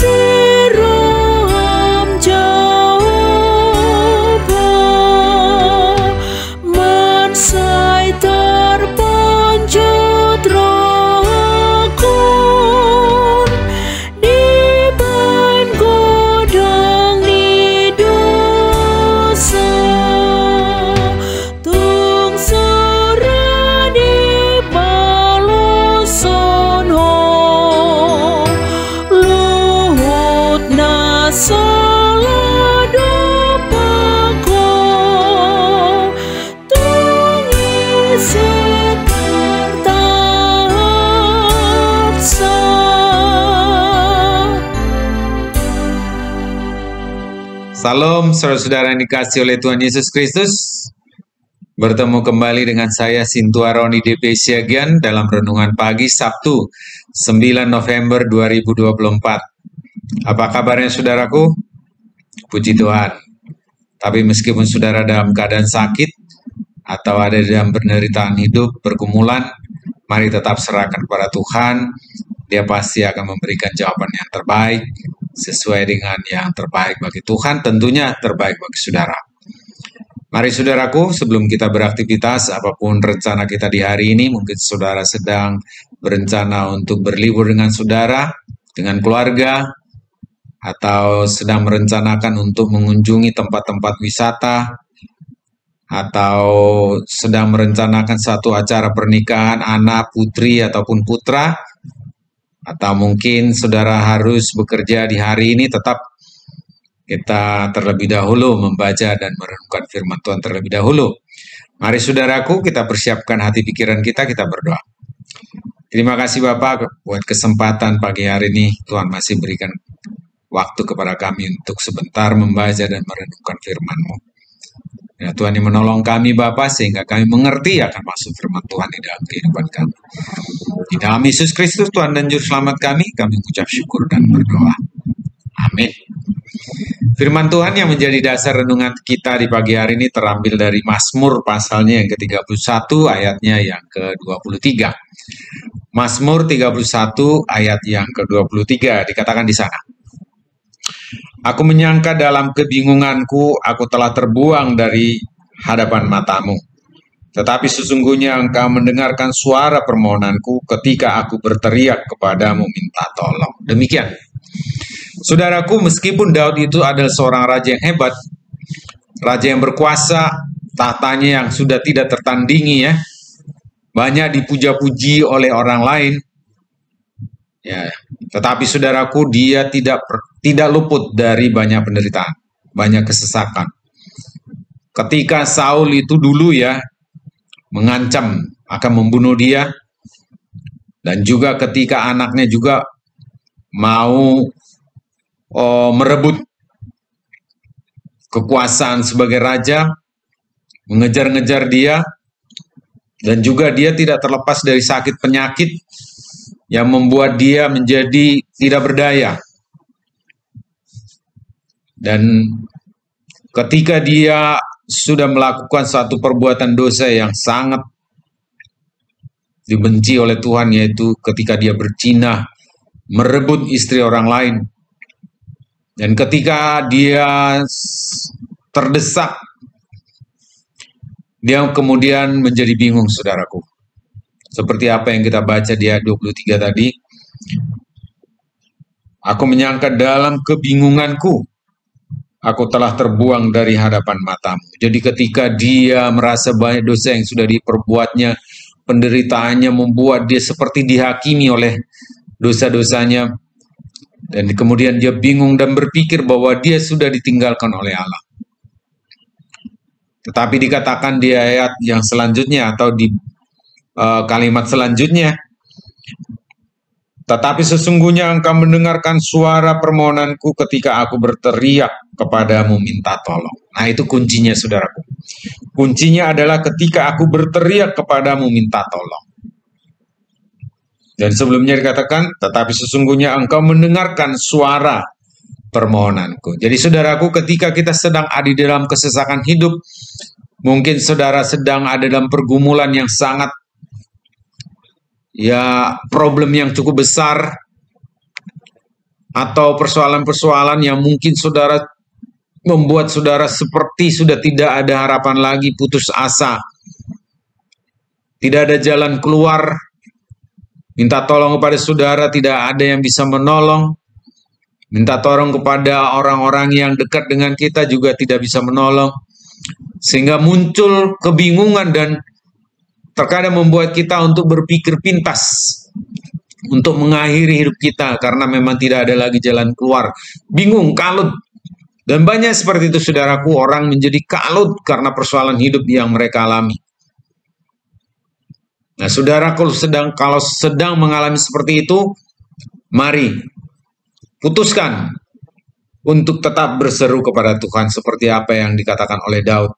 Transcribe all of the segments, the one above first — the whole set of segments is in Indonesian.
siram coba mansai terpencet rokun di ban godang di dosa tung sera di baloson ho luhut na salado pako tung isi tertaksa. Salam saudara-saudara yang dikasihi oleh Tuhan Yesus Kristus. Bertemu kembali dengan saya Sintua Roni DP Siagian dalam renungan pagi Sabtu 9 November 2024. Apa kabarnya saudaraku? Puji Tuhan. Tapi meskipun saudara dalam keadaan sakit atau ada dalam penderitaan hidup, pergumulan, mari tetap serahkan kepada Tuhan. Dia pasti akan memberikan jawaban yang terbaik sesuai dengan yang terbaik bagi Tuhan, tentunya terbaik bagi saudara. Mari saudaraku, sebelum kita beraktivitas, apapun rencana kita di hari ini, mungkin saudara sedang berencana untuk berlibur dengan saudara, dengan keluarga, atau sedang merencanakan untuk mengunjungi tempat-tempat wisata, atau sedang merencanakan satu acara pernikahan anak, putri, ataupun putra, atau mungkin saudara harus bekerja di hari ini, tetap kita terlebih dahulu membaca dan merenungkan firman Tuhan terlebih dahulu. Mari saudaraku, kita persiapkan hati pikiran kita berdoa. Terima kasih Bapak buat kesempatan pagi hari ini. Tuhan masih berikan waktu kepada kami untuk sebentar membaca dan merenungkan firman-Mu. Ya, Tuhan yang menolong kami Bapa sehingga kami mengerti akan maksud firman Tuhan di dalam kehidupan kami. Di dalam Yesus Kristus Tuhan dan Juru Selamat kami mengucap syukur dan berdoa. Amin. Firman Tuhan yang menjadi dasar renungan kita di pagi hari ini terambil dari Mazmur pasalnya yang ke-31 ayatnya yang ke-23. Mazmur 31 ayat yang ke-23 dikatakan di sana. Aku menyangka dalam kebingunganku, aku telah terbuang dari hadapan matamu. Tetapi sesungguhnya engkau mendengarkan suara permohonanku ketika aku berteriak kepadamu minta tolong. Demikian. Saudaraku, meskipun Daud itu adalah seorang raja yang hebat, raja yang berkuasa, tahtanya yang sudah tidak tertandingi ya, banyak dipuja-puji oleh orang lain, ya, tetapi saudaraku dia tidak luput dari banyak penderitaan, banyak kesesakan. Ketika Saul itu dulu ya mengancam akan membunuh dia, dan juga ketika anaknya juga mau merebut kekuasaan sebagai raja, mengejar-ngejar dia, dan juga dia tidak terlepas dari sakit penyakit yang membuat dia menjadi tidak berdaya. Dan ketika dia sudah melakukan satu perbuatan dosa yang sangat dibenci oleh Tuhan, yaitu ketika dia berzina, merebut istri orang lain. Dan ketika dia terdesak, dia kemudian menjadi bingung, saudaraku. Seperti apa yang kita baca di ayat 23 tadi. Aku menyangka dalam kebingunganku, aku telah terbuang dari hadapan matamu. Jadi ketika dia merasa banyak dosa yang sudah diperbuatnya, penderitaannya membuat dia seperti dihakimi oleh dosa-dosanya. Dan kemudian dia bingung dan berpikir bahwa dia sudah ditinggalkan oleh Allah. Tetapi dikatakan di ayat yang selanjutnya atau di kalimat selanjutnya, tetapi sesungguhnya engkau mendengarkan suara permohonanku ketika aku berteriak kepadamu minta tolong. Nah itu kuncinya saudaraku. Kuncinya adalah ketika aku berteriak kepadamu minta tolong. Dan sebelumnya dikatakan, tetapi sesungguhnya engkau mendengarkan suara permohonanku. Jadi saudaraku, ketika kita sedang ada di dalam kesesakan hidup, mungkin saudara sedang ada dalam pergumulan yang sangat, ya problem yang cukup besar, atau persoalan-persoalan yang mungkin saudara membuat saudara seperti sudah tidak ada harapan lagi, putus asa, tidak ada jalan keluar, minta tolong kepada saudara, tidak ada yang bisa menolong, minta tolong kepada orang-orang yang dekat dengan kita juga tidak bisa menolong, sehingga muncul kebingungan dan terkadang membuat kita untuk berpikir pintas untuk mengakhiri hidup kita karena memang tidak ada lagi jalan keluar, bingung, kalut. Dan banyak seperti itu saudaraku, orang menjadi kalut karena persoalan hidup yang mereka alami. Nah, saudara, kalau sedang mengalami seperti itu, mari putuskan untuk tetap berseru kepada Tuhan seperti apa yang dikatakan oleh Daud.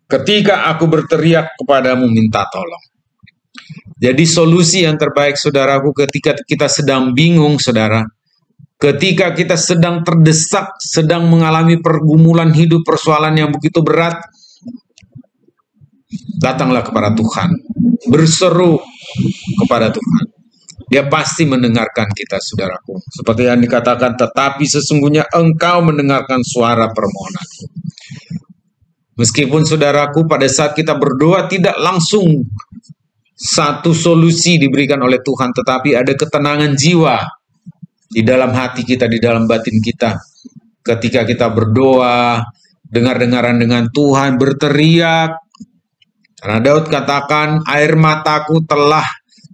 Ketika aku berteriak kepadamu minta tolong. Jadi solusi yang terbaik saudaraku ketika kita sedang bingung saudara, ketika kita sedang terdesak, sedang mengalami pergumulan hidup, persoalan yang begitu berat, datanglah kepada Tuhan, berseru kepada Tuhan. Dia pasti mendengarkan kita saudaraku. Seperti yang dikatakan, tetapi sesungguhnya engkau mendengarkan suara permohonanku. Meskipun saudaraku pada saat kita berdoa tidak langsung satu solusi diberikan oleh Tuhan, tetapi ada ketenangan jiwa di dalam hati kita, di dalam batin kita. Ketika kita berdoa, dengar-dengaran dengan Tuhan, berteriak. Karena Daud katakan, air mataku telah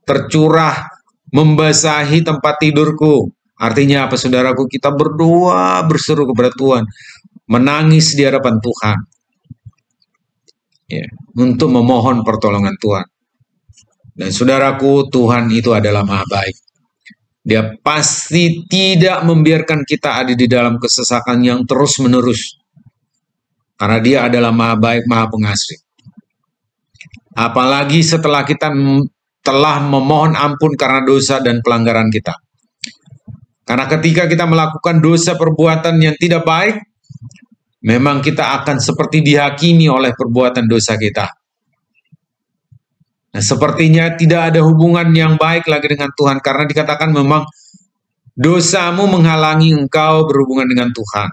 tercurah membasahi tempat tidurku. Artinya apa saudaraku? Kita berdoa, berseru kepada Tuhan, menangis di hadapan Tuhan, ya, untuk memohon pertolongan Tuhan. Dan saudaraku, Tuhan itu adalah Maha Baik. Dia pasti tidak membiarkan kita ada di dalam kesesakan yang terus-menerus. Karena dia adalah Maha Baik, Maha Pengasih. Apalagi setelah kita telah memohon ampun karena dosa dan pelanggaran kita. Karena ketika kita melakukan dosa perbuatan yang tidak baik, memang kita akan seperti dihakimi oleh perbuatan dosa kita. Nah, sepertinya tidak ada hubungan yang baik lagi dengan Tuhan, karena dikatakan memang dosamu menghalangi engkau berhubungan dengan Tuhan.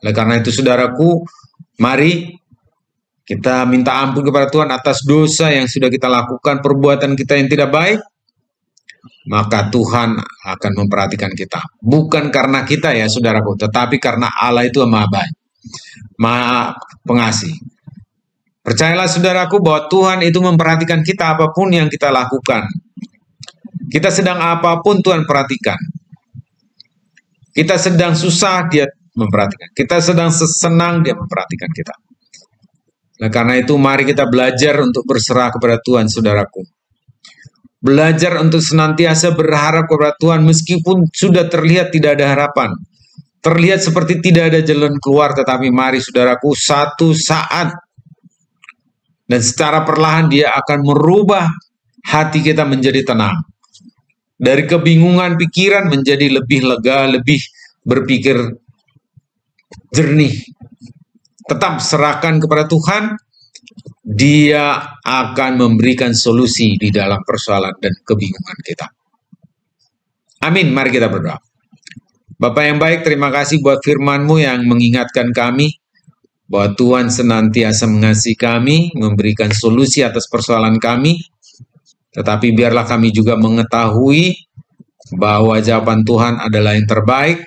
Oleh karena itu saudaraku, mari kita minta ampun kepada Tuhan atas dosa yang sudah kita lakukan, perbuatan kita yang tidak baik, maka Tuhan akan memperhatikan kita. Bukan karena kita ya saudaraku, tetapi karena Allah itu Maha Baik, Maha Pengasih. Percayalah saudaraku bahwa Tuhan itu memperhatikan kita apapun yang kita lakukan. Kita sedang apapun Tuhan perhatikan. Kita sedang susah, Dia memperhatikan. Kita sedang senang, Dia memperhatikan kita. Nah, karena itu mari kita belajar untuk berserah kepada Tuhan saudaraku. Belajar untuk senantiasa berharap kepada Tuhan meskipun sudah terlihat tidak ada harapan. Terlihat seperti tidak ada jalan keluar, tetapi mari saudaraku, satu saat dan secara perlahan Dia akan merubah hati kita menjadi tenang. Dari kebingungan pikiran menjadi lebih lega, lebih berpikir jernih. Tetap serahkan kepada Tuhan, Dia akan memberikan solusi di dalam persoalan dan kebingungan kita. Amin, mari kita berdoa. Bapak yang baik, terima kasih buat firman-Mu yang mengingatkan kami bahwa Tuhan senantiasa mengasihi kami, memberikan solusi atas persoalan kami, tetapi biarlah kami juga mengetahui bahwa jawaban Tuhan adalah yang terbaik,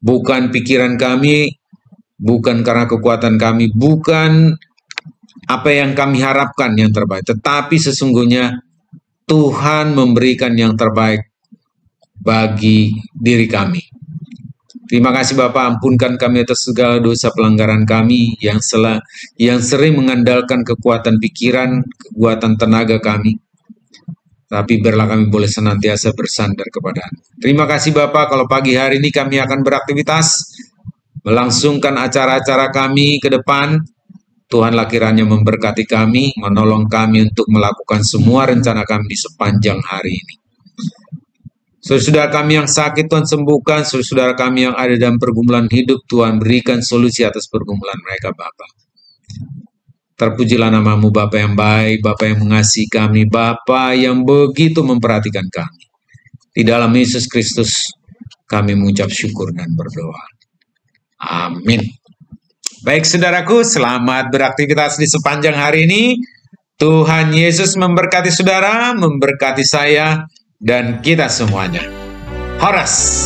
bukan pikiran kami, bukan karena kekuatan kami, bukan apa yang kami harapkan yang terbaik, tetapi sesungguhnya Tuhan memberikan yang terbaik bagi diri kami. Terima kasih Bapak, ampunkan kami atas segala dosa pelanggaran kami yang sering mengandalkan kekuatan pikiran, kekuatan tenaga kami. Tapi biarlah kami boleh senantiasa bersandar kepada-Mu. Terima kasih Bapak, kalau pagi hari ini kami akan beraktivitas, melangsungkan acara-acara kami ke depan. Tuhanlah kiranya memberkati kami, menolong kami untuk melakukan semua rencana kami di sepanjang hari ini. Saudara-saudara kami yang sakit Tuhan sembuhkan, saudara-saudara kami yang ada dalam pergumulan hidup Tuhan berikan solusi atas pergumulan mereka Bapa. Terpujilah nama-Mu Bapa yang baik, Bapa yang mengasihi kami, Bapa yang begitu memperhatikan kami. Di dalam Yesus Kristus kami mengucap syukur dan berdoa. Amin. Baik saudaraku, selamat beraktivitas di sepanjang hari ini. Tuhan Yesus memberkati saudara, memberkati saya, dan kita semuanya. Horas.